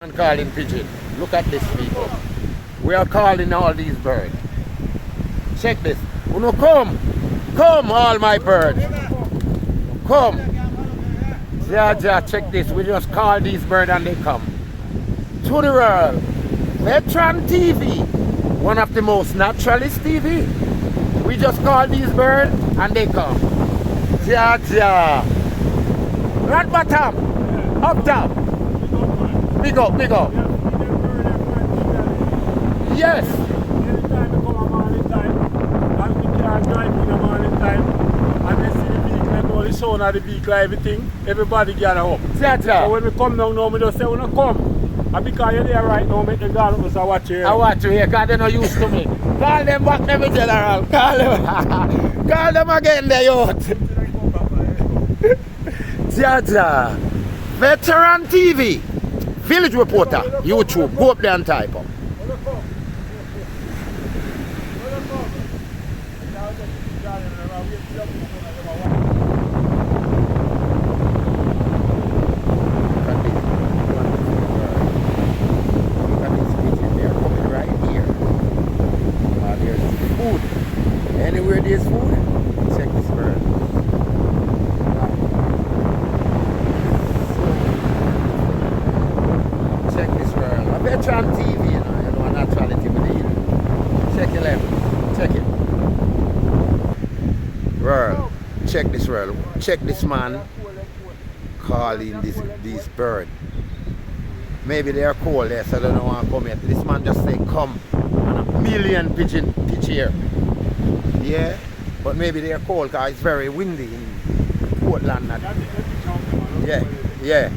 And calling pigeon. Look at this, people. We are calling all these birds. Check this. Uno come. Come, all my birds. Come. Yeah, check this. We just call these birds and they come. To the world. Veteran TV. One of the most naturalist TV. We just call these birds and they come. Ja. Right bottom. Up top. Big up. Yes. Anytime they come a morning time, and we can drive in the morning time, and they see the vehicle and all the sound of the vehicle, everything, everybody gather up. So when we come down now, we just say, "Wanna come?" And because you're there right now, make the guard up and watch you. I watch you here, because they're not used to me. Call them back, them general. Call them. Call them again, they youth. Jaja. Veteran TV. Village Reporter. YouTube. Go up there and type up. Anywhere there's food, check this bird. Check this bird. A Veteran TV, you know a naturality with it. Check your left. Check it. World. Check this world. Check this man calling this bird. Maybe they are cold there, so they don't want to come yet. This man just say come. And a million pigeon pitch here. Yeah, but maybe they are cold because it's very windy in Portland. Yeah.